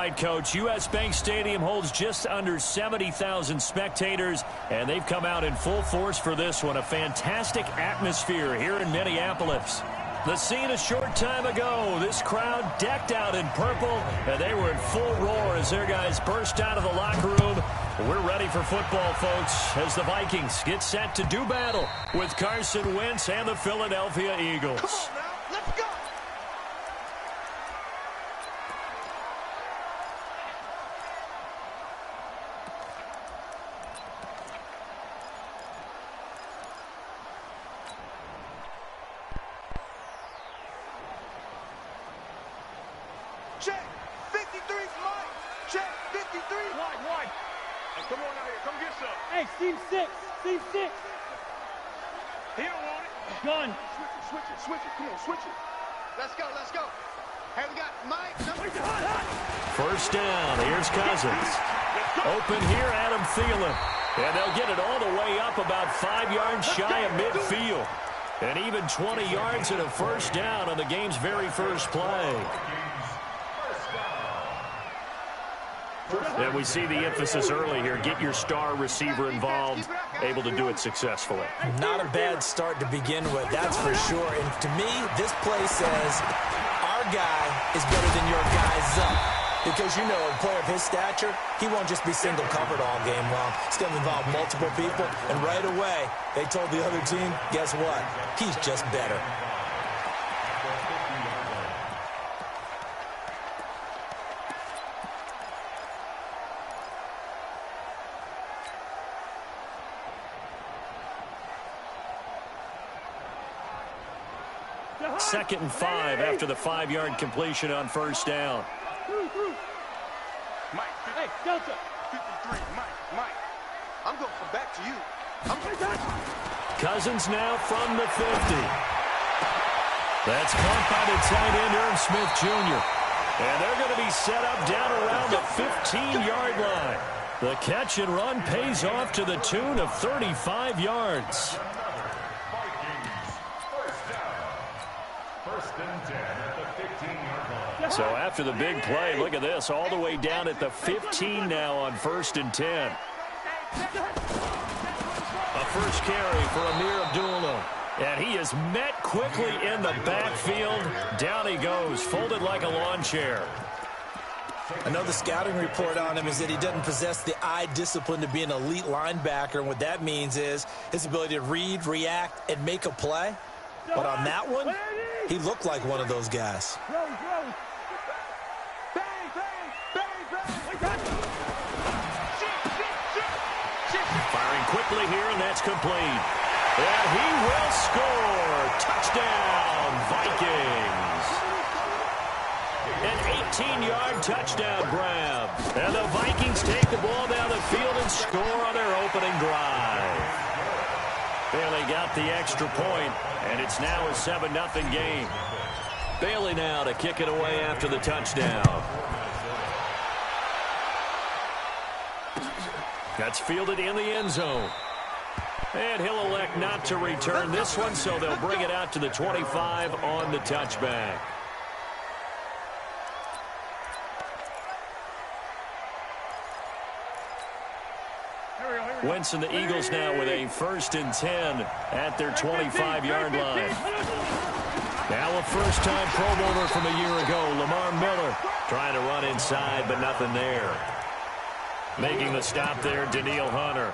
right, Coach. U.S. Bank Stadium holds just under 70,000 spectators, and they've come out in full force for this one. A fantastic atmosphere here in Minneapolis. The scene a short time ago, this crowd decked out in purple, and they were in full roar as their guys burst out of the locker room. We're ready for football, folks, as the Vikings get set to do battle with Carson Wentz and the Philadelphia Eagles. Come on now, let's go! Check, 53's Mike. Check, 53. Wide. Hey, come on out here. Come get some. Hey, Steve 6. Steve 6. He don't want it. Gun. Switch it. Come on, switch it. Let's go. Hey, we got Mike. First down. Here's Cousins. Open here, Adam Thielen. And they'll get it all the way up about 5 yards shy of midfield. And even 20 yards and a first down on the game's very first play. And we see the emphasis early here. Get your star receiver involved, able to do it successfully. Not a bad start to begin with, that's for sure. And to me, this play says our guy is better than your guy's up. Because, you know, a player of his stature, he won't just be single covered all game long. It's going to involve multiple people. And right away, they told the other team, guess what? He's just better. Second and 5 after the 5-yard completion on first down. Mike, Hey, Delta. 53. Mike. I'm going to come back to you. Cousins now from the 50. That's caught by the tight end, Irv Smith Jr. And they're going to be set up down around the 15-yard line. The catch and run pays off to the tune of 35 yards. So after the big play, look at this, all the way down at the 15 now on 1st and 10. A first carry for Amir Abdullah. And he is met quickly in the backfield. Down he goes, folded like a lawn chair. I know the scouting report on him is that he doesn't possess the eye discipline to be an elite linebacker. And what that means is his ability to read, react, and make a play. But on that one, he looked like one of those guys. Firing quickly here, and that's complete. And he will score. Touchdown, Vikings. An 18-yard touchdown grab. And the Vikings take the ball down the field and score on their opening drive. Bailey got the extra point, and it's now a 7-0 game. Bailey now to kick it away after the touchdown. That's fielded in the end zone. And he'll elect not to return this one, so they'll bring it out to the 25 on the touchback. Wentz and the Eagles now with a 1st and 10 at their 25-yard line. Now a first-time Pro Bowler from a year ago, Lamar Miller, trying to run inside, but nothing there. Making the stop there, Danielle Hunter.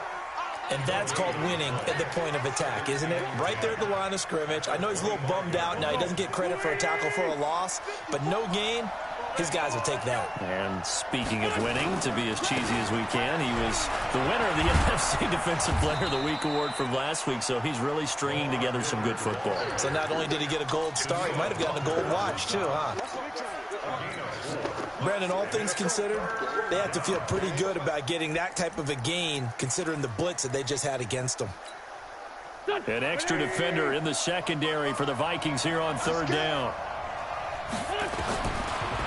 And that's called winning at the point of attack, isn't it? Right there at the line of scrimmage. I know he's a little bummed out now. He doesn't get credit for a tackle for a loss, but no gain, his guys will take that. And speaking of winning, to be as cheesy as we can, he was the winner of the NFC Defensive Player of the Week award from last week, so he's really stringing together some good football. So not only did he get a gold star, he might have gotten a gold watch too, huh? Brandon, all things considered, they have to feel pretty good about getting that type of a gain, considering the blitz that they just had against them. An extra defender in the secondary for the Vikings here on 3rd down.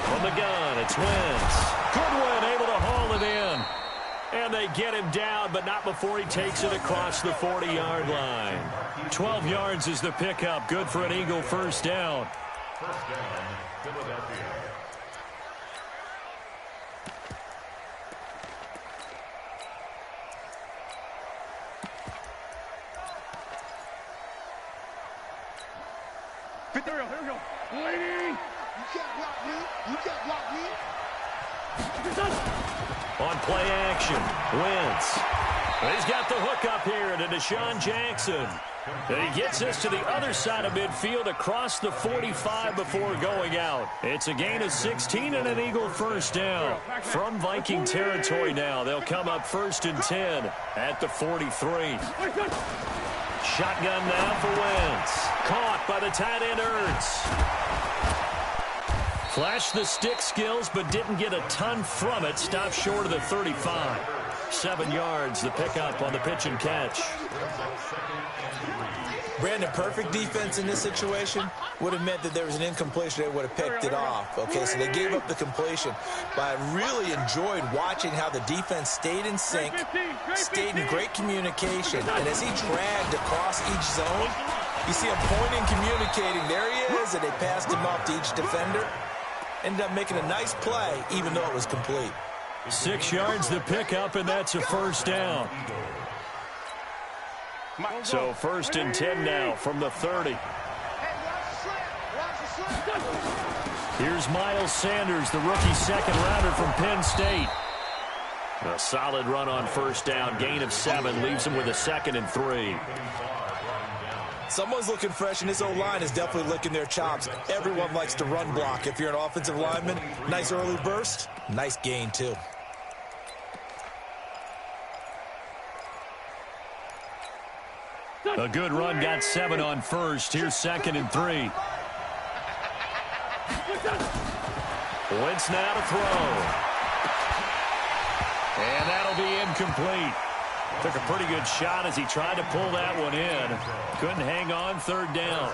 From the gun, it's Wentz. Goodwin able to haul it in. And they get him down, but not before he takes it across the 40-yard line. 12 yards is the pickup. Good for an Eagle first down. First down, Philadelphia. Here we go. You can't block me. You can't block me. On play action, Wentz. He's got the hook up here to Deshaun Jackson. And he gets us to the other side of midfield across the 45 before going out. It's a gain of 16 and an Eagle first down. From Viking territory now, they'll come up 1st and 10 at the 43. Shotgun now for Wentz. Caught by the tight end Ertz. Flashed the stick skills, but didn't get a ton from it. Stopped short of the 35. 7 yards, the pickup on the pitch and catch. Brandon, perfect defense in this situation would have meant that there was an incompletion. They would have picked it off. Okay, so they gave up the completion. But I really enjoyed watching how the defense stayed in sync, stayed in great communication. And as he dragged across each zone, you see him pointing, communicating. There he is, and they passed him off to each defender. Ended up making a nice play, even though it was complete. 6 yards the pickup, and that's a first down. So 1st and 10 now from the 30. Hey, watch the slip. Here's Miles Sanders, the rookie second-rounder from Penn State. A solid run on first down. Gain of 7 leaves him with a 2nd and 3. Someone's looking fresh, and this O-line is definitely licking their chops. Everyone likes to run block. If you're an offensive lineman, nice early burst, nice gain, too. A good run, got 7 on first. Here's 2nd and 3. Wentz now to throw. And that'll be incomplete. Took a pretty good shot as he tried to pull that one in. Couldn't hang on, 3rd down.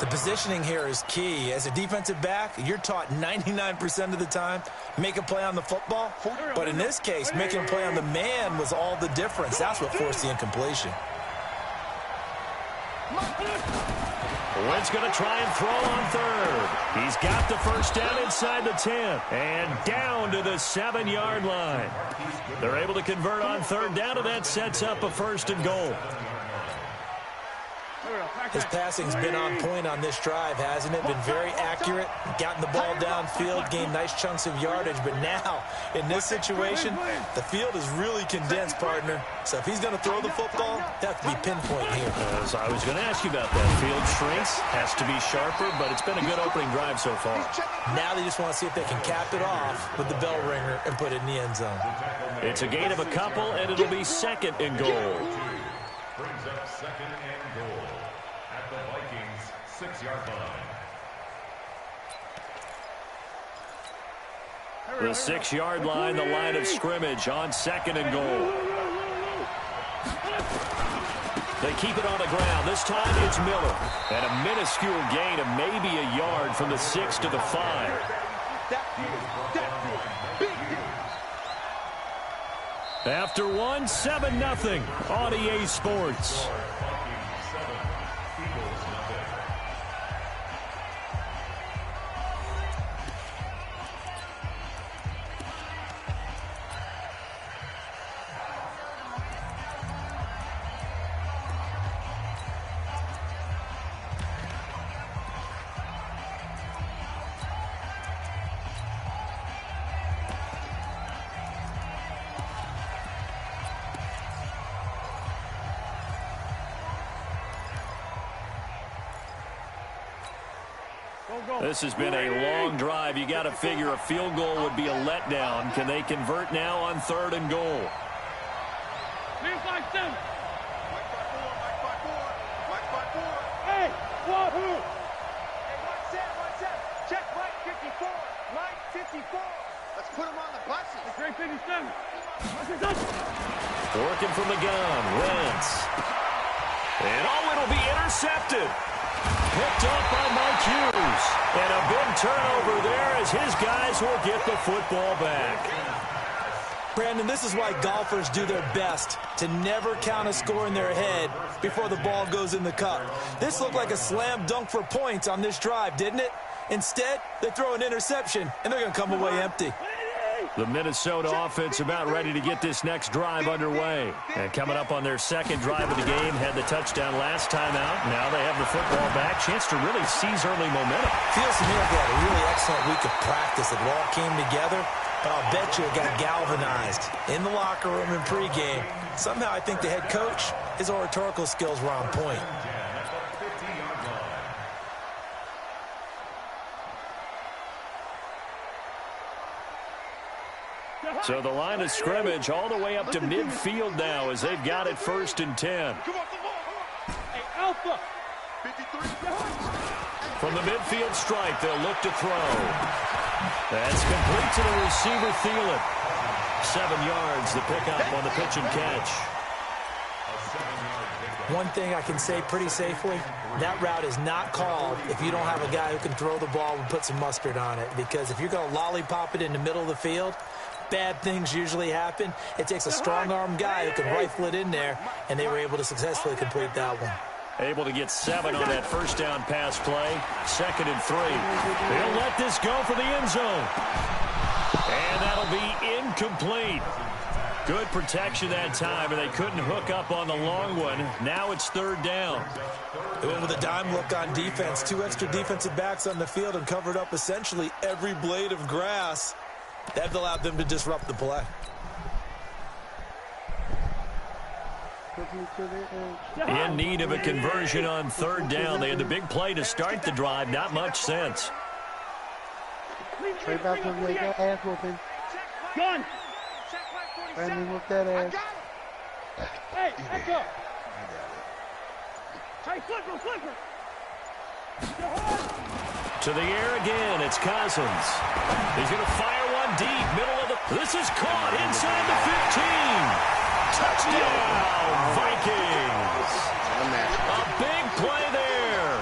The positioning here is key. As a defensive back, you're taught 99% of the time, make a play on the football. But in this case, making a play on the man was all the difference. That's what forced the incompletion. Wentz going to try and throw on 3rd. He's got the first down inside the 10. And down to the 7-yard line. They're able to convert on 3rd down, and that sets up a 1st and goal. His passing's been on point on this drive, hasn't it? Been very accurate, gotten the ball downfield, gained nice chunks of yardage. But now, in this situation, the field is really condensed, partner. So if he's going to throw the football, that has to be pinpoint here. As I was going to ask you about that. Field shrinks, has to be sharper, but it's been a good opening drive so far. Now they just want to see if they can cap it off with the bell ringer and put it in the end zone. It's a gain of a couple, and it'll be 2nd and goal. Brings up 2nd and goal at the Vikings 6-yard line. The 6-yard line, the line of scrimmage on 2nd and goal. They keep it on the ground. This time it's Miller. And a minuscule gain of maybe a yard from the 6 to the 5. After one, 7-0 on EA Sports. This has been a long drive. You got to figure a field goal would be a letdown. Can they convert now on 3rd and goal? Hey, what? Hey, watch that. Check Mike 54. Mike 54. Let's put him on the buses. Great 57. Working from the gun, Wentz. And it'll be intercepted. Picked up by Mike Hughes. And a big turnover there as his guys will get the football back. Brandon, this is why golfers do their best to never count a score in their head before the ball goes in the cup. This looked like a slam dunk for points on this drive, didn't it? Instead, they throw an interception, and they're going to come away empty. The Minnesota offense about ready to get this next drive underway. And coming up on their second drive of the game, had the touchdown last time out. Now they have the football back. Chance to really seize early momentum. Feels to me like they had a really excellent week of practice. It all came together, but I'll bet you it got galvanized in the locker room in pregame. Somehow I think the head coach, his oratorical skills were on point. So the line of scrimmage all the way up to midfield now as they've got it 1st and 10. Hey, Alpha. From the midfield stripe, they'll look to throw. That's complete to the receiver, Thielen. 7 yards, the pickup on the pitch and catch. One thing I can say pretty safely, that route is not called if you don't have a guy who can throw the ball and put some mustard on it. Because if you're going to lollipop it in the middle of the field, bad things usually happen. It takes a strong-arm guy who can rifle it in there, and they were able to successfully complete that one. Able to get 7 on that first down pass play. 2nd and 3. They'll let this go for the end zone. And that'll be incomplete. Good protection that time, and they couldn't hook up on the long one. Now it's 3rd down. They went with a dime look on defense. 2 extra defensive backs on the field and covered up essentially every blade of grass. That allowed them to disrupt the play. In need of a conversion on 3rd down. They had the big play to start the drive. Not much sense. Straight back from the ass whooping. Gun. Brandon whooped that ass. Hey, Echo. Hey, flipper. To the air again, it's Cousins. He's going to fire one deep, middle of the... This is caught inside the 15. Touchdown, Vikings. A big play there.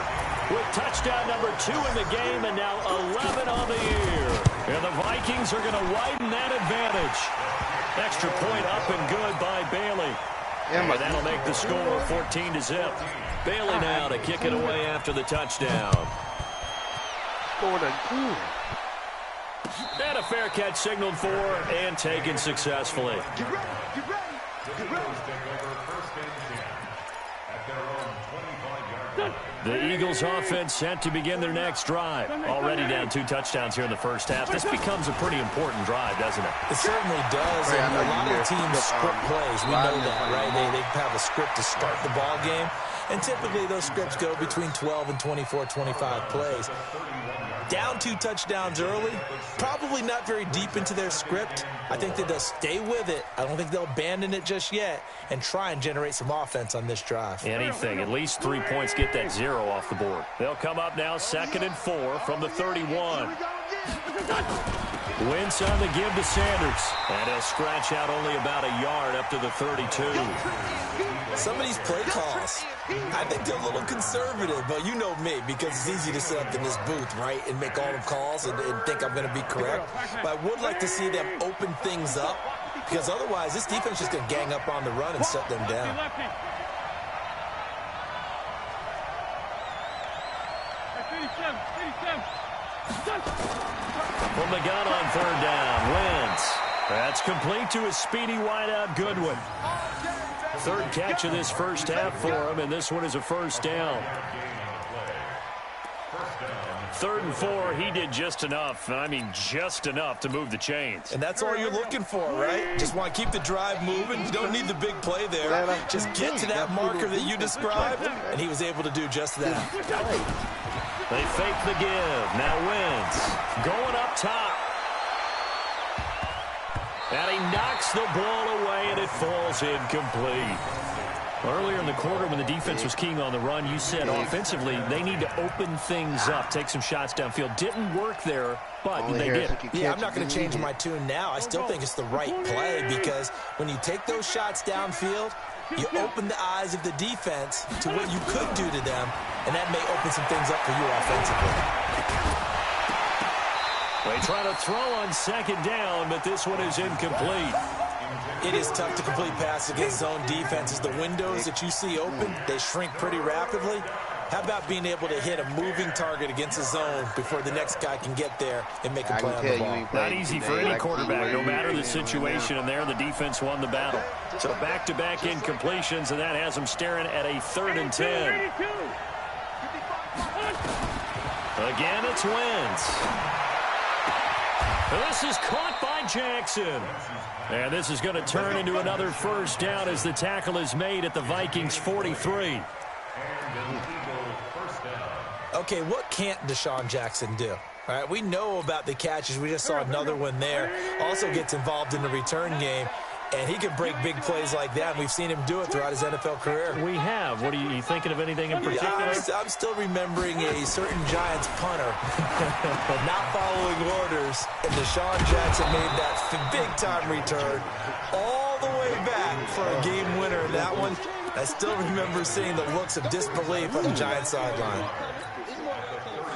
With touchdown number 2 in the game and now 11 on the year. And the Vikings are going to widen that advantage. Extra point up and good by Bailey. And that'll make the score 14-0. Bailey now to kick it away after the touchdown. And a fair catch signaled for and taken successfully. Get ready. The Eagles offense set to begin their next drive. Already down 2 touchdowns here in the first half. This becomes a pretty important drive, doesn't it? It certainly does. And a lot of teams script plays. We know that, right? They have a script to start the ball game. And typically those scripts go between 12 and 24, 25 plays. Down 2 touchdowns early, probably not very deep into their script. I think that they'll stay with it. I don't think they'll abandon it just yet and try and generate some offense on this drive. Anything, at least 3 points, get that 0 off the board. They'll come up now 2nd and 4 from the 31. Wentz on the give to Sanders. And he'll scratch out only about a yard up to the 32. Some of these play calls, I think they're a little conservative, but you know me, because it's easy to sit up in this booth, right, and make all the calls and think I'm going to be correct. But I would like to see them open things up, because otherwise this defense is just going to gang up on the run and shut them down. From the gun on 3rd down, Wentz. That's complete to his speedy wideout Goodwin. 3rd catch of this first half for him, and this one is a 1st down. 3rd and 4, he did just enough, and I mean just enough to move the chains. And that's all you're looking for, right? Just want to keep the drive moving. You don't need the big play there. Just get to that marker that you described, and he was able to do just that. They fake the give. Now Wentz going up top. And he knocks the ball away, and it falls incomplete. Earlier in the quarter, when the defense was keying on the run, you said offensively they need to open things up, take some shots downfield. Didn't work there, but they did. Yeah, I'm not going to change my tune now. I still think it's the right play, because when you take those shots downfield, you open the eyes of the defense to what you could do to them, and that may open some things up for you offensively. They try to throw on 2nd down, but this one is incomplete. It is tough to complete passes against zone defenses. The windows that you see open, they shrink pretty rapidly. How about being able to hit a moving target against a zone before the next guy can get there and make a play on the ball? Not easy for any quarterback, no matter the situation, and there the defense won the battle. So back-to-back incompletions, and that has them staring at a 3rd and 10. Again, it's Wentz. This is caught by Jackson. And this is going to turn into another first down as the tackle is made at the Vikings 43. Okay, what can't Deshaun Jackson do? All right, we know about the catches. We just saw another one there. Also gets involved in the return game. And he can break big plays like that. And we've seen him do it throughout his NFL career. We have. What are you thinking of anything in particular? Yeah, I'm still remembering a certain Giants punter not following orders. And Deshaun Jackson made that big-time return all the way back for a game winner in that one. I still remember seeing the looks of disbelief on the Giants sideline.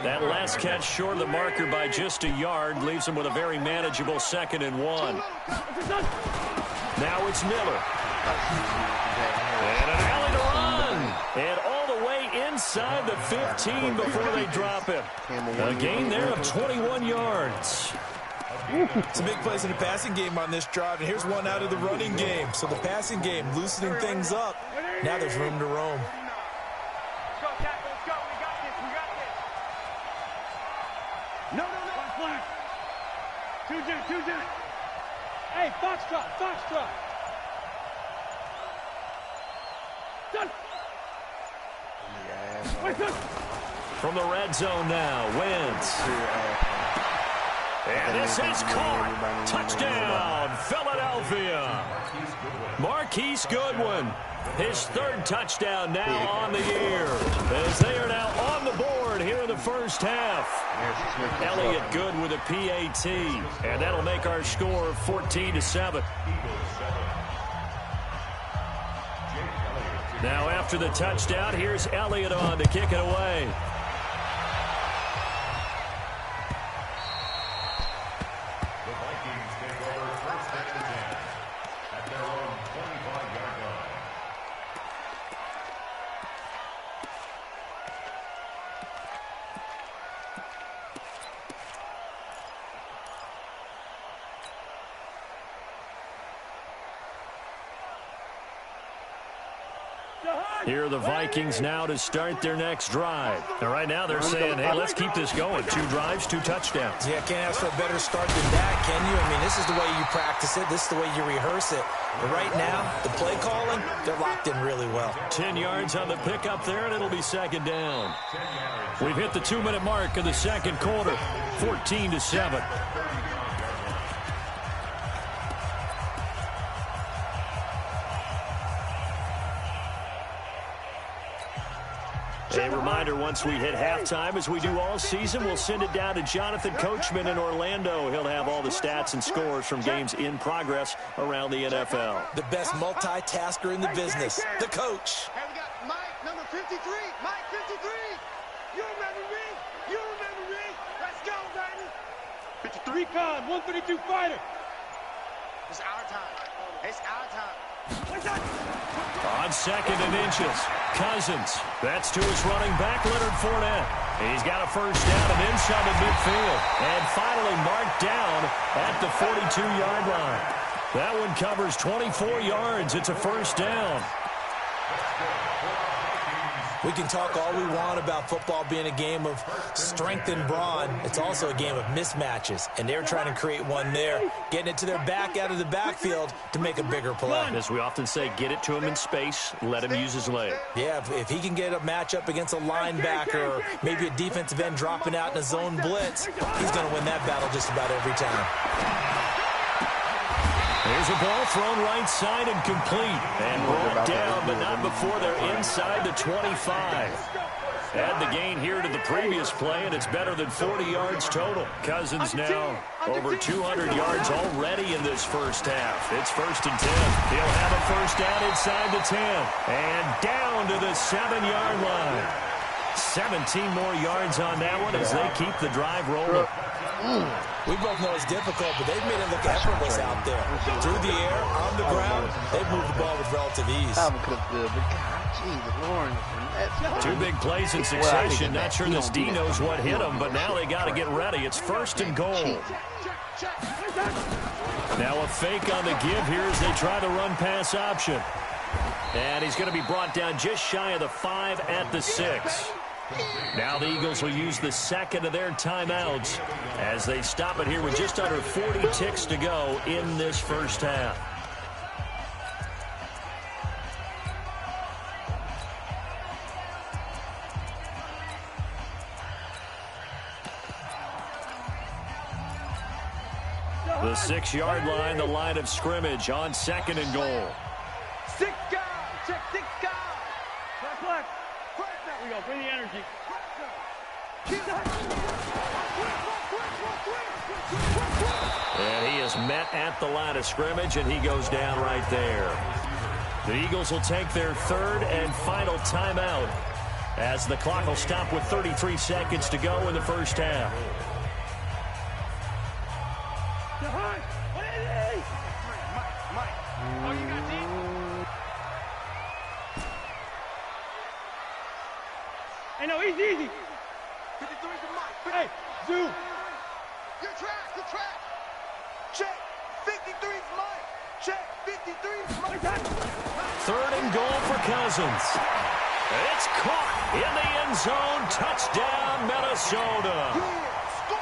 That last catch short of the marker by just a yard leaves him with a very manageable 2nd and 1. Now it's Miller. And an alley to run. And all the way inside the 15 before they drop him. A gain there of 21 yards. Some big plays in the passing game on this drive, and here's one out of the running game. So the passing game loosening things up. Now there's room to roam. Let's go, Tackle. Let's go. We got this. We got this. No. One flag. Two down. Hey, Foxtrot. Done. Wait, good. From the red zone now, Wentz. And this is caught. Touchdown, Philadelphia. Marquise Goodwin. His 3rd touchdown now on the year. As they are now on the board here in the first half. Elliott good with a PAT. And that'll make our score 14-7. Now after the touchdown, here's Elliott on to kick it away. The Vikings take over 1st and 10 at their own 25-yard line. Here are the Vikings now to start their next drive. And right now they're saying, hey, let's keep this going. 2 drives, 2 touchdowns. Yeah, can't ask for a better start than that, can you? I mean, this is the way you practice it. This is the way you rehearse it. But right now, the play calling, they're locked in really well. 10 yards on the pickup there, and it'll be 2nd down. We've hit the 2-minute mark of the 2nd quarter, 14-7. A reminder, once we hit halftime, as we do all season, we'll send it down to Jonathan Coachman in Orlando. He'll have all the stats and scores from games in progress around the NFL. The best multitasker in the business, the coach. Hey, we got Mike, number 53. Mike, 53. You remember me? You remember me? Let's go, baby. 53 Recon, 132 fighter. It's our time. It's our time. On 2nd and inches, Cousins. That's to his running back, Leonard Fournette. He's got a first down and then some at midfield. And finally marked down at the 42-yard line. That one covers 24 yards. It's a first down. We can talk all we want about football being a game of strength and brawn. It's also a game of mismatches, and they're trying to create one there, getting it to their back out of the backfield to make a bigger play. As we often say, get it to him in space, let him use his leg. Yeah, if he can get a matchup against a linebacker or maybe a defensive end dropping out in a zone blitz, he's going to win that battle just about every time. There's a ball thrown right side and complete. And brought down, but not before they're inside the 25. Add the gain here to the previous play, and it's better than 40 yards total. Cousins now over 200 yards already in this first half. It's 1st and 10. He'll have a first down inside the 10. And down to the 7-yard line. 17 more yards on that one as they keep the drive rolling. We both know it's difficult, but they've made it look effortless out there. Through the air, on the ground, they've moved the ball with relative ease. That one could have good, but God, Jesus, Lord, Two big plays in succession. Not sure this D knows what hit him, but now they got to get ready. It's 1st and goal. Now a fake on the give here as they try the run-pass option. And he's going to be brought down just shy of the 5 at the 6. Now the Eagles will use the second of their timeouts as they stop it here with just under 40 ticks to go in this first half. The 6-yard line, the line of scrimmage on 2nd and goal. 6 guys. Check 6 guys. Black. There we go. Bring the energy. And he is met at the line of scrimmage, and he goes down right there. The Eagles will take their 3rd and final timeout as the clock will stop with 33 seconds to go in the first half. Oh, you got deep. Hey, no, easy. 53's the mic. Hey, zoom. Good track. Check. 53's mic. Check. 53's mic. 3rd and goal for Cousins. It's caught in the end zone. Touchdown, Minnesota.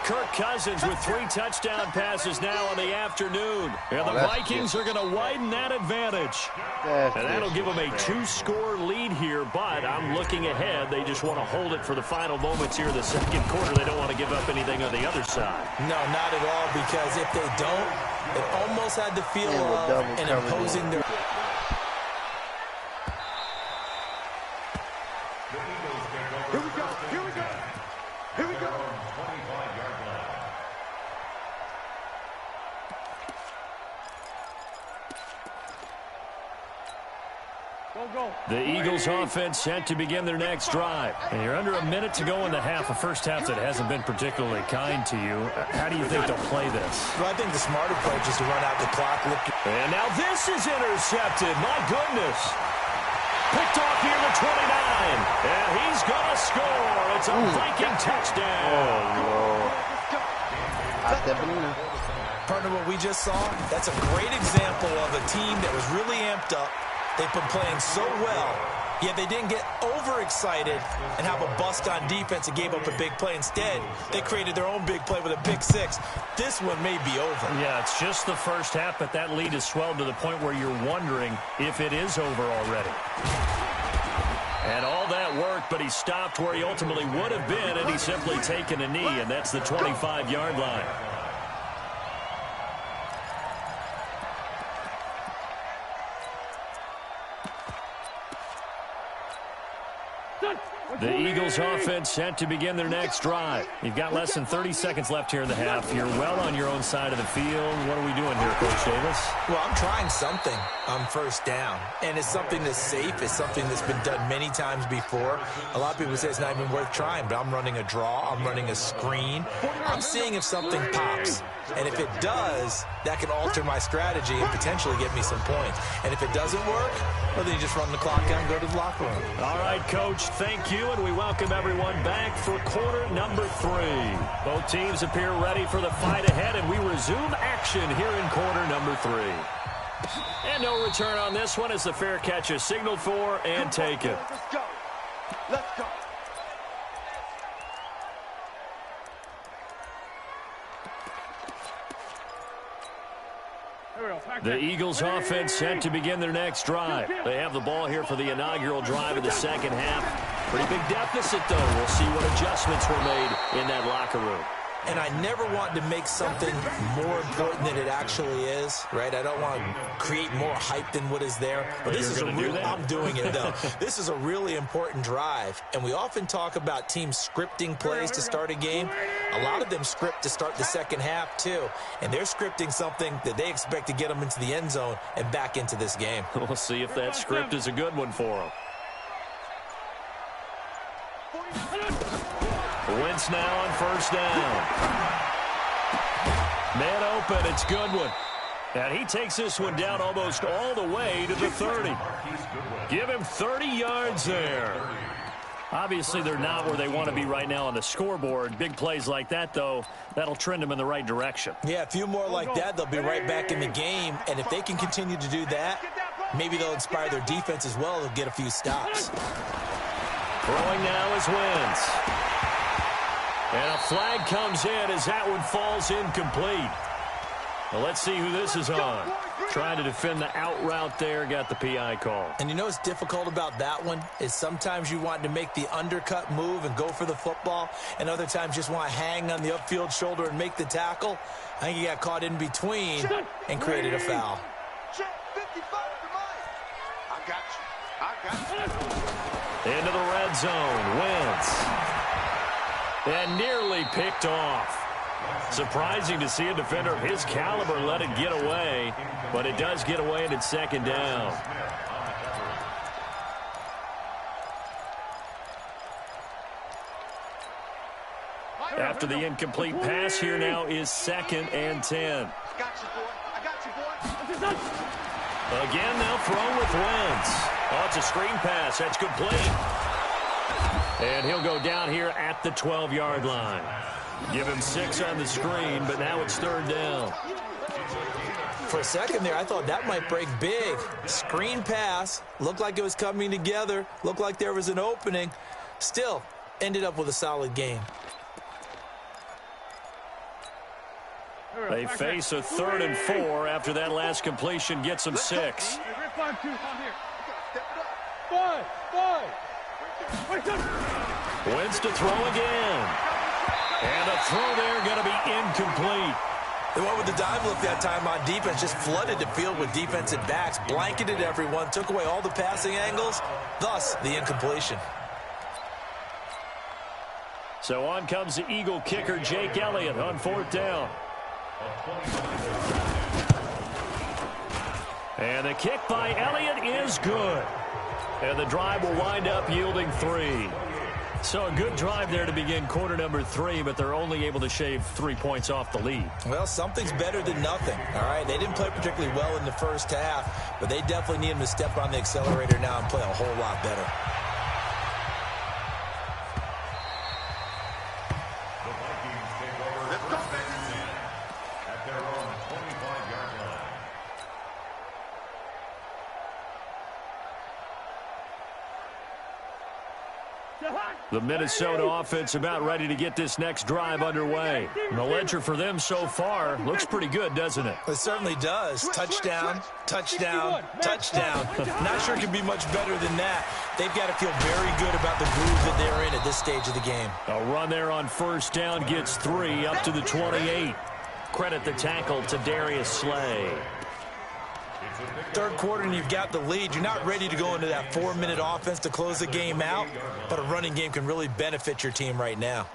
Kirk Cousins with 3 touchdown passes now in the afternoon. And the Vikings are going to widen that advantage. And that'll give them a 2-score lead here, but I'm looking ahead. They just want to hold it for the final moments here in the second quarter. They don't want to give up anything on the other side. No, not at all, because if they don't, it almost had the feel of an imposing their... Here we go. Go. The Eagles offense set to begin their next drive. And you're under a minute to go in the half, a first half that hasn't been particularly kind to you. How do you think they'll play this? Well, I think the smart approach is to run out the clock. And now this is intercepted. My goodness. Picked off here to 29. And he's going to score. It's a Viking touchdown. Partner, what we just saw, that's a great example of a team that was really amped up. They've been playing so well, yet they didn't get overexcited and have a bust on defense and gave up a big play. Instead, they created their own big play with a pick 6. This one may be over. Yeah, it's just the first half, but that lead has swelled to the point where you're wondering if it is over already. And all that worked, but he stopped where he ultimately would have been, and he's simply taken a knee, and that's the 25-yard line. The Eagles offense set to begin their next drive. You've got less than 30 seconds left here in the half. You're well on your own side of the field. What are we doing here, Coach Davis? Well, I'm trying something on first down, and it's something that's safe. It's something that's been done many times before. A lot of people say it's not even worth trying, but I'm running a draw. I'm running a screen. I'm seeing if something pops, and if it does, that can alter my strategy and potentially get me some points. And if it doesn't work, well, then you just run the clock out and go to the locker room. All right, Coach, thank you, and we welcome everyone back for quarter number 3. Both teams appear ready for the fight ahead, and we resume action here in quarter number 3. And no return on this one as the fair catch is signaled for and taken. Let's go. The Eagles offense set to begin their next drive. They have the ball here for the inaugural drive of the second half. Pretty big deficit, though. We'll see what adjustments were made in that locker room. And I never want to make something more important than it actually is, right? I don't want to create more hype than what is there. But this is I'm doing it, though. This is a really important drive. And we often talk about teams scripting plays to start a game. A lot of them script to start the second half, too. And they're scripting something that they expect to get them into the end zone and back into this game. We'll see if that script is a good one for them. Wentz now on first down. Man open, it's Goodwin. And he takes this one down almost all the way to the 30. Give him 30 yards there. Obviously, they're not where they want to be right now on the scoreboard. Big plays like that, though, that'll trend them in the right direction. Yeah, a few more like that, they'll be right back in the game. And if they can continue to do that, maybe they'll inspire their defense as well. They'll get a few stops. Throwing now is Wentz. And a flag comes in as that one falls incomplete. Well, let's see who this is on. Trying to defend the out route there, got the PI call. And you know what's difficult about that one is sometimes you want to make the undercut move and go for the football, and other times just want to hang on the upfield shoulder and make the tackle. I think he got caught in between and created a foul. Into the red zone, Wentz. And nearly picked off. Surprising to see a defender of his caliber let it get away, but it does get away and it's second down. After the incomplete pass, here now is 2nd and 10. Again, they'll throw with Wentz. Oh, it's a screen pass. That's complete. And he'll go down here at the 12-yard line. Give him 6 on the screen, but now it's 3rd down. For a second there, I thought that might break big. Screen pass. Looked like it was coming together. Looked like there was an opening. Still, ended up with a solid game. They face a 3rd and 4 after that last completion gets them 6. Wentz to throw again. And a throw there going to be incomplete. They went with the dive look that time on defense, just flooded the field with defensive backs, blanketed everyone, took away all the passing angles, thus the incompletion. So on comes the Eagle kicker, Jake Elliott, on 4th down. And the kick by Elliott is good. And the drive will wind up yielding 3. So a good drive there to begin quarter number 3, but they're only able to shave 3 points off the lead. Well, something's better than nothing, all right? They didn't play particularly well in the first half, but they definitely need them to step on the accelerator now and play a whole lot better. The Vikings take over first and 10 at their own 25-yard line. The Minnesota offense about ready to get this next drive underway. The ledger for them so far looks pretty good, doesn't it? It certainly does. Touchdown, touchdown, touchdown. Not sure it can be much better than that. They've got to feel very good about the groove that they're in at this stage of the game. A run there on 1st down gets 3 up to the 28. Credit the tackle to Darius Slay. 3rd quarter and you've got the lead. You're not ready to go into that 4-minute offense to close the game out, but a running game can really benefit your team right now.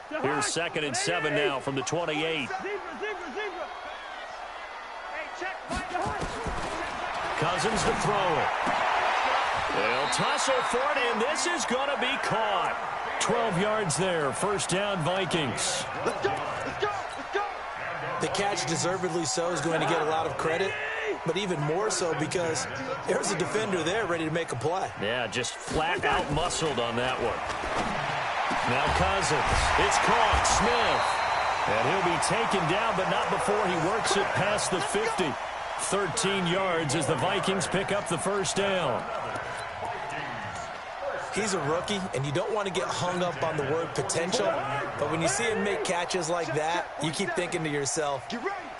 Here's 2nd and 7 now from the 28. Cousins to throw it. They'll tussle for it, and this is going to be caught. 12 yards there. 1st down, Vikings. Let's go, let's go, let's go. The catch, deservedly so, is going to get a lot of credit, but even more so because there's a defender there ready to make a play. Yeah, just flat out muscled on that one. Now Cousins. It's caught. Smith. And he'll be taken down, but not before he works it past the 50. 13 yards as the Vikings pick up the 1st down. He's a rookie, and you don't want to get hung up on the word potential, but when you see him make catches like that, you keep thinking to yourself,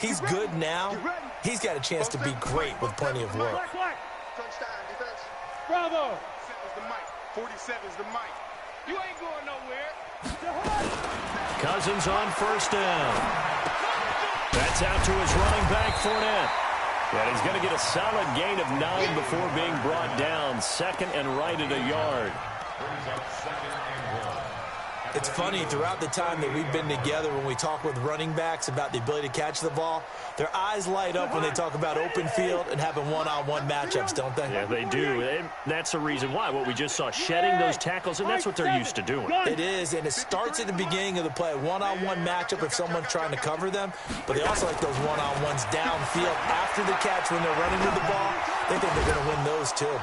he's good now. He's got a chance to be great with plenty of work. Touchdown, defense. Bravo! 47's the mic. 47's the mic. You ain't going nowhere. Cousins on 1st down. That's out to his running back, Fournette. And he's going to get a solid gain of 9 before being brought down. 2nd and right at a yard. It's funny, throughout the time that we've been together, when we talk with running backs about the ability to catch the ball, their eyes light up when they talk about open field and having one-on-one matchups, don't they? Yeah, they do. And that's the reason why. What we just saw, shedding those tackles, and that's what they're used to doing. It is, and it starts at the beginning of the play. One-on-one matchup if someone's trying to cover them, but they also like those one-on-ones downfield after the catch when they're running with the ball. They think they're going to win those too.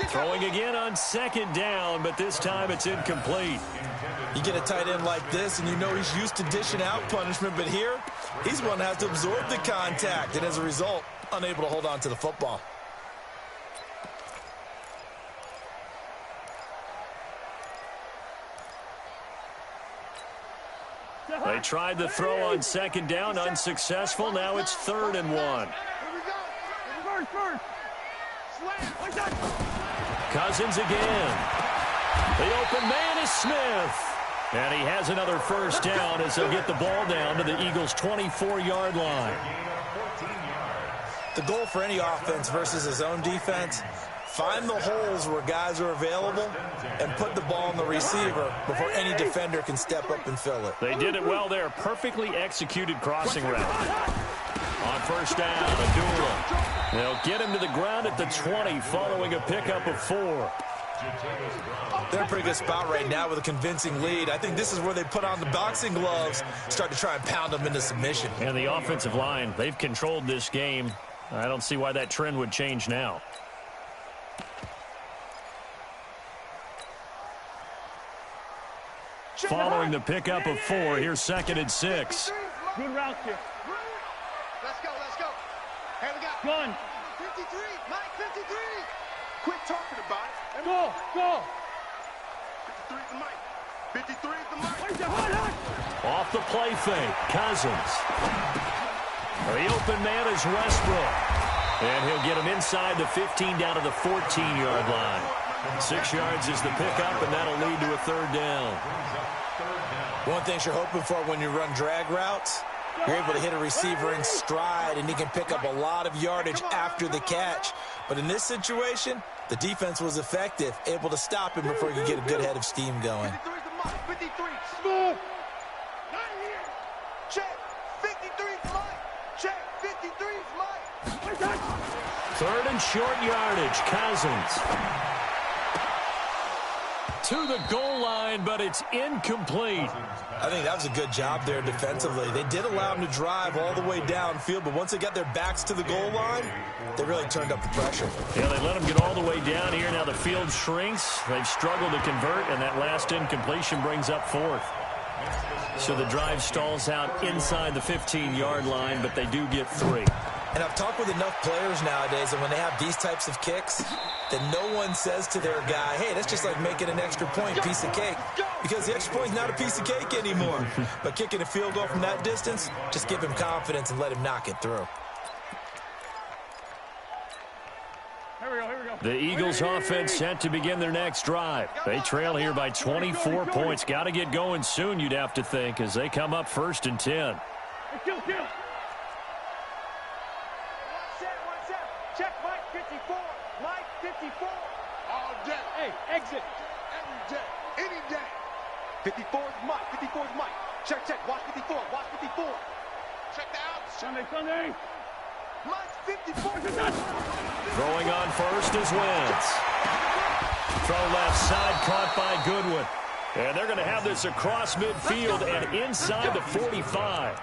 Throwing again on second down, but this time it's incomplete. You get a tight end like this, and you know he's used to dishing out punishment, but here, he's one that has to absorb the contact, and as a result, unable to hold on to the football. They tried the throw on second down, unsuccessful. Now it's 3rd and 1. Cousins again. The open man is Smith. And he has another first down as they'll get the ball down to the Eagles' 24-yard line. The goal for any offense versus his own defense, find the holes where guys are available and put the ball on the receiver before any defender can step up and fill it. They did it well there. Perfectly executed crossing route. On first down, Abdullah. They'll get him to the ground at the 20 following a pickup of 4. They're in a pretty good spot right now with a convincing lead. I think this is where they put on the boxing gloves, start to try and pound them into submission. And the offensive line, they've controlled this game. I don't see why that trend would change now. Following the pickup of 4, here's 2nd and 6. Good route here. Let's go, let's go. Hey, we got Gun. 53, Mike, 53. Quit talking about it. Go. 53 is the mic. 53 is the mic. Off the play fake, Cousins. The open man is Westbrook. And he'll get him inside the 15 down to the 14-yard line. 6 yards is the pickup, and that'll lead to a 3rd down. One thing you're hoping for when you run drag routes, you're able to hit a receiver in stride, and he can pick up a lot of yardage after the catch. But in this situation, the defense was effective, able to stop him before he could get a good head of steam going. 53 is the mic. 53. Smooth. Not here. Check. 53 is Mike. Check. 53 is Mike. 3rd and short yardage, Cousins. To the goal line, but it's incomplete. I think that was a good job there defensively. They did allow him to drive all the way downfield, but once they got their backs to the goal line, they really turned up the pressure. Yeah, they let him get all the way down here. Now the field shrinks. They've struggled to convert, and that last incompletion brings up 4th. So the drive stalls out inside the 15-yard line, but they do get 3. And I've talked with enough players nowadays, and when they have these types of kicks, that no one says to their guy, hey, that's just like making an extra point, piece of cake. Because the extra point is not a piece of cake anymore. But kicking a field goal from that distance, just give him confidence and let him knock it through. Here we go. The Eagles offense set to begin their next drive. They trail here by 24 points. Got to get going soon, you'd have to think, as they come up 1st and 10. Kill. One set. Check Mike 54. Mike 54. All day. Hey, exit. Every day. Any day. 54 is Mike. 54 is Mike. Check. Watch 54. Watch 54. Check the outs. Sunday. Mike's 54. Throwing on first is Wentz. Throw left side, caught by Goodwin. And they're going to have this across midfield and inside the 45.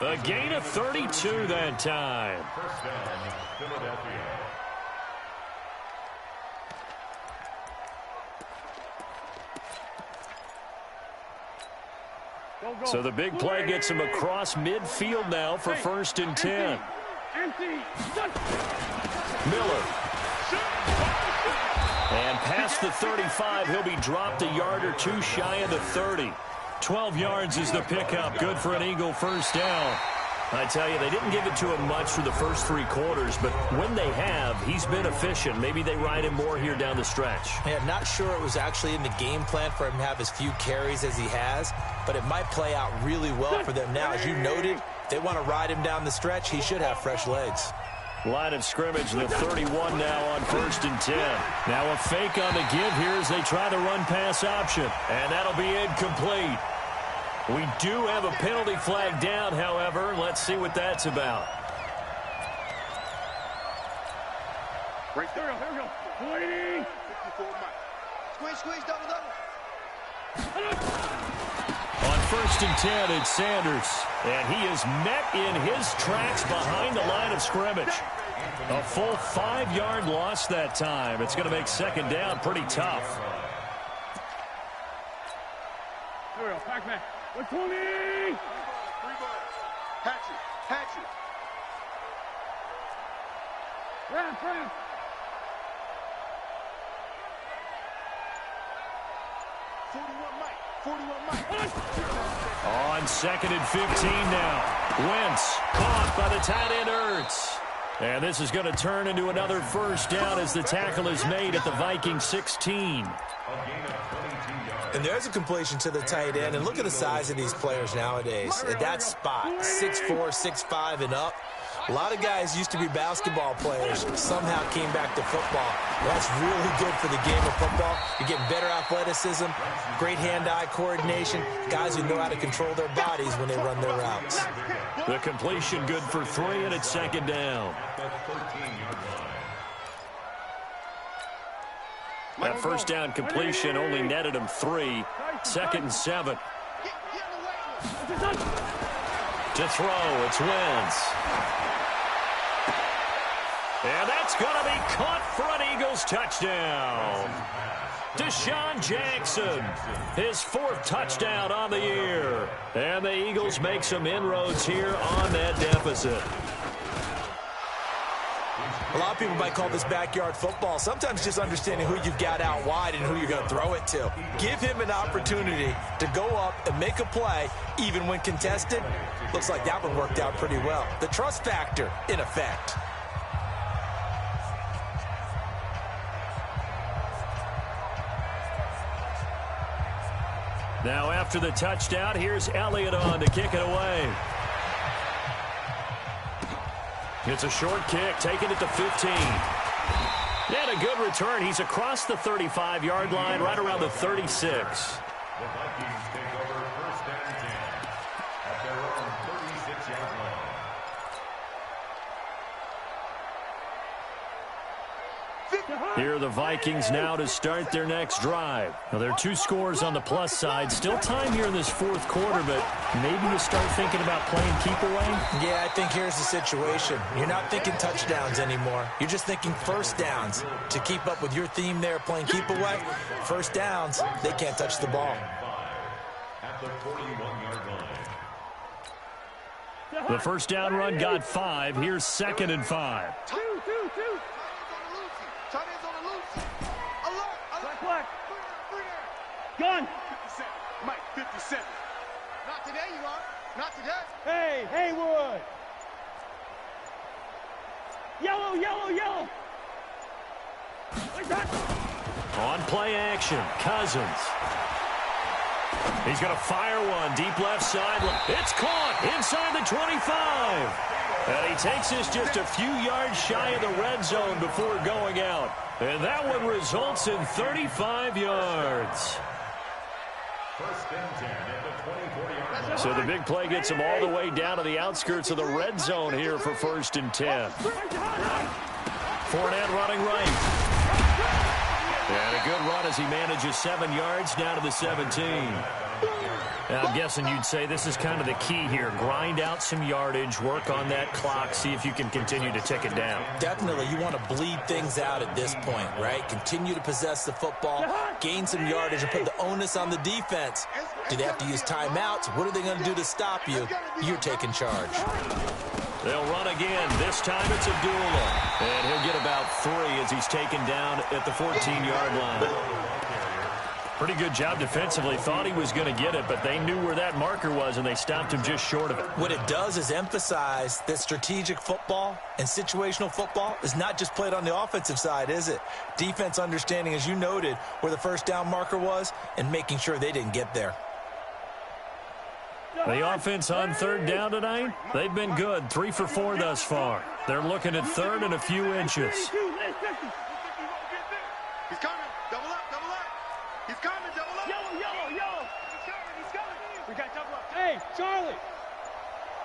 A gain of 32 that time. First down, Philadelphia. Go. So the big play gets him across midfield now for 1st and 10. Empty. Miller. And past the 35, he'll be dropped a yard or 2 shy of the 30. 12 yards is the pickup. Good for an Eagle first down. I tell you, they didn't give it to him much for the first 3 quarters, but when they have, he's been efficient. Maybe they ride him more here down the stretch. Yeah, not sure it was actually in the game plan for him to have as few carries as he has, but it might play out really well for them now. As you noted, they want to ride him down the stretch. He should have fresh legs. Line of scrimmage, the 31 now on 1st and 10. Now a fake on the give here as they try the run-pass option, and that'll be incomplete. We do have a penalty flag down, however. Let's see what that's about. Right there. Here we go. Waiting. 54 mic. Squeeze, double. On 1st and 10, it's Sanders. And he is met in his tracks behind the line of scrimmage. A full 5-yard loss that time. It's going to make second down pretty tough. Here we go, Pac-Man. 120! 3 bucks. Hatchet. Hatchet. Ramp, ramp. On 2nd and 15 now. Wentz caught by the tight end Ertz. And this is going to turn into another first down as the tackle is made at the Vikings 16. And there's a completion to the tight end. And look at the size of these players nowadays. At that spot, 6'4", 6'5", and up. A lot of guys used to be basketball players, somehow came back to football. That's really good for the game of football. You're getting better athleticism, great hand-eye coordination, guys who know how to control their bodies when they run their routes. The completion good for 3, and it's second down. That first down completion only netted him 3. 2nd and 7. To throw, it's Wentz. And that's going to be caught for an Eagles touchdown. Deshaun Jackson, his 4th touchdown on the year. And the Eagles make some inroads here on that deficit. A lot of people might call this backyard football. Sometimes just understanding who you've got out wide and who you're going to throw it to. Give him an opportunity to go up and make a play, even when contested. Looks like that one worked out pretty well. The trust factor in effect. Now after the touchdown, here's Elliott on to kick it away. It's a short kick, taking it to 15. And a good return. He's across the 35-yard line, right around the 36. The Vikings take over first and 10 at their own 36-yard line. Here are the Vikings now to start their next drive. Now, there are 2 scores on the plus side. Still time here in this 4th quarter, but maybe you start thinking about playing keep away? Yeah, I think here's the situation. You're not thinking touchdowns anymore. You're just thinking first downs. To keep up with your theme there, playing keep away, first downs, they can't touch the ball. At the 41-yard line. The first down run got 5. Here's 2nd and 5. Two. Black. Gun. 57. Mike, 57. Not today, you are. Not today. Hey, Haywood. Yellow. Like that. On play action, Cousins. He's going to fire one deep left side. It's caught inside the 25. And he takes this just a few yards shy of the red zone before going out. And that one results in 35 yards. First and 10 at the 24-yard line. So the big play gets him all the way down to the outskirts of the red zone here for first and 10. Fournette running right. And a good run as he manages 7 yards down to the 17. Now, I'm guessing you'd say this is kind of the key here. Grind out some yardage, work on that clock, see if you can continue to tick it down. Definitely, you want to bleed things out at this point, right? Continue to possess the football, gain some yardage, and put the onus on the defense. Do they have to use timeouts? What are they going to do to stop you? You're taking charge. They'll run again. This time it's Abdullah. And he'll get about 3 as he's taken down at the 14-yard line. Pretty good job defensively. Thought he was going to get it, but they knew where that marker was, and they stopped him just short of it. What it does is emphasize that strategic football and situational football is not just played on the offensive side, is it? Defense understanding, as you noted, where the first down marker was and making sure they didn't get there. The offense on 3rd down tonight, they've been good. 3 for 4 thus far. They're looking at 3rd and a few inches. He's coming. Double up. He's coming. Double up. Yellow. He's coming. We got double up. Hey, Charlie.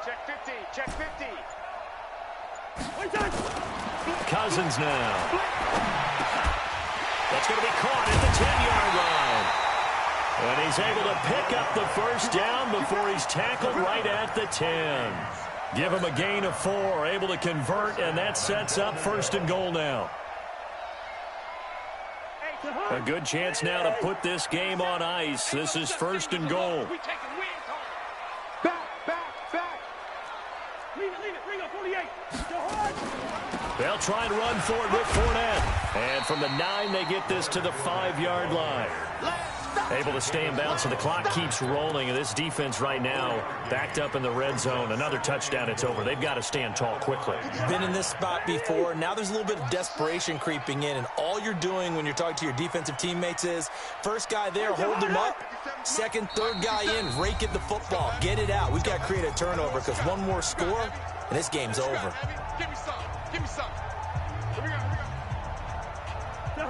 Check 50. Wait that. Cousins now. That's going to be caught at the 10-yard line. And he's able to pick up the first down before he's tackled right at the 10. Give him a gain of 4, able to convert, and that sets up 1st and goal now. A good chance now to put this game on ice. This is 1st and goal. Back. Leave it. Bring up 48. They'll try and run for it with Fournette. And from the 9, they get this to the 5-yard line. Able to stay in bounds, and the clock keeps rolling. And this defense right now backed up in the red zone. Another touchdown, it's over. They've got to stand tall quickly. Been in this spot before. Now there's a little bit of desperation creeping in, and all you're doing when you're talking to your defensive teammates is first guy there, hold him up. Second, third guy in, rake at the football. Get it out. We've got to create a turnover because one more score, and this game's over. Give me some.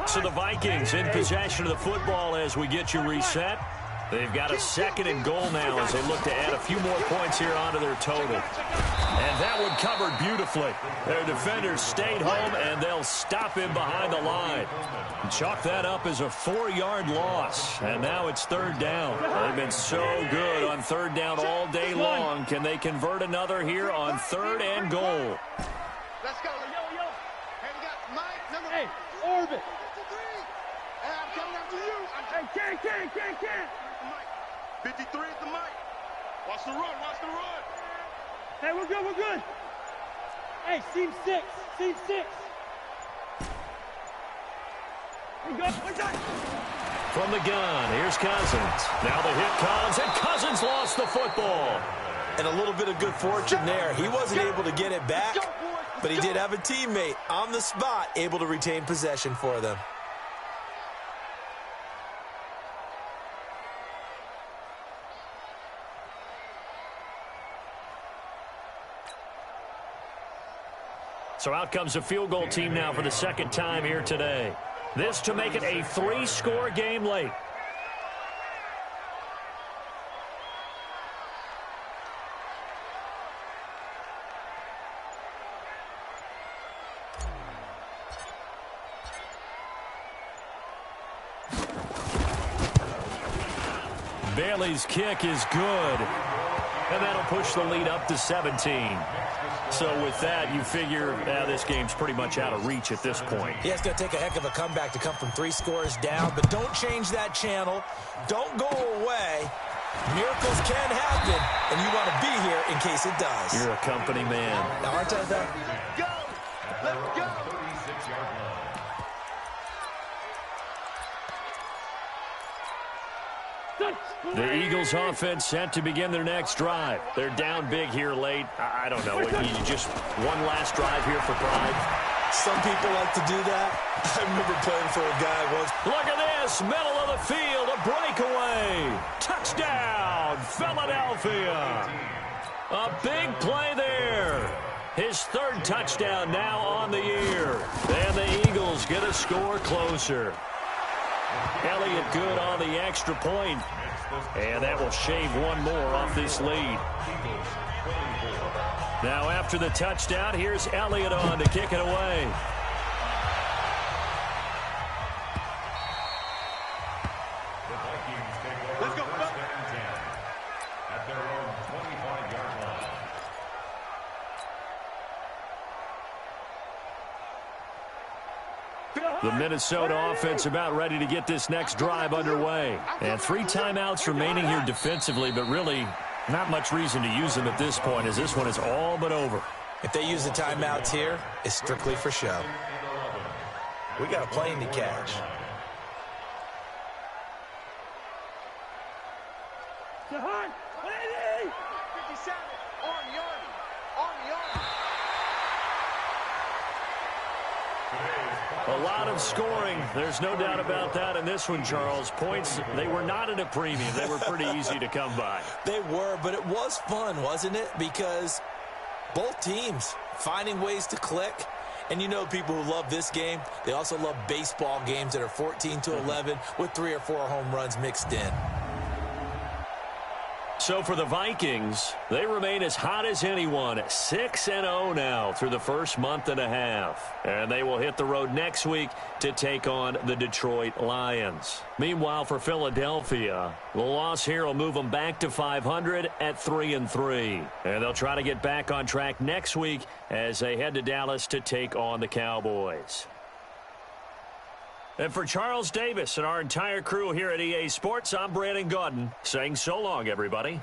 So the Vikings in possession of the football as we get you reset. They've got a 2nd and goal now as they look to add a few more points here onto their total. And that one covered beautifully. Their defenders stayed home, and they'll stop him behind the line. Chalk that up as a 4-yard loss. And now it's 3rd down. They've been so good on 3rd down all day long. Can they convert another here on 3rd and goal? Let's go. Yo. Hey, we got Mike, number Hey, Orbit. 53. Hey, I'm coming after you. Hey, can't. 53 is the mic. Watch the run. Hey, we're good. Hey, seam 6. We got. From the gun, here's Cousins. Now the hit comes, and Cousins lost the football. And a little bit of good fortune there. He wasn't able to get it back, but he did have a teammate on the spot able to retain possession for them. So out comes a field goal team now for the 2nd time here today. This to make it a 3-score game late. Bailey's kick is good. And that'll push the lead up to 17. So with that, you figure this game's pretty much out of reach at this point. Yeah, it's going to take a heck of a comeback to come from 3 scores down, but don't change that channel. Don't go away. Miracles can happen, and you want to be here in case it does. You're a company man. Now, aren't I that? Let's go. The Eagles offense set to begin their next drive. They're down big here late. I don't know. You just one last drive here for pride. Some people like to do that. I remember playing for a guy once. Look at this. Middle of the field. A breakaway. Touchdown, Philadelphia. A big play there. His 3rd touchdown now on the year. And the Eagles get a score closer. Elliott good on the extra point. And that will shave one more off this lead. Now after the touchdown, here's Elliott on to kick it away. The Vikings take over 1st and 10 at their own 25-yard line. The Minnesota offense about ready to get this next drive underway. And 3 timeouts remaining here defensively, but really not much reason to use them at this point as this one is all but over. If they use the timeouts here, it's strictly for show. We got a plane to catch. Jahan, 57. On the army. A lot of scoring. There's no doubt about that in this one, Charles. Points, they were not at a premium. They were pretty easy to come by. They were, but it was fun, wasn't it? Because both teams finding ways to click. And you know people who love this game, they also love baseball games that are 14-11 with 3 or 4 home runs mixed in. So for the Vikings, they remain as hot as anyone, 6-0 now through the first month and a half. And they will hit the road next week to take on the Detroit Lions. Meanwhile, for Philadelphia, the loss here will move them back to 500 at 3-3. And they'll try to get back on track next week as they head to Dallas to take on the Cowboys. And for Charles Davis and our entire crew here at EA Sports, I'm Brandon Gaudin saying so long, everybody.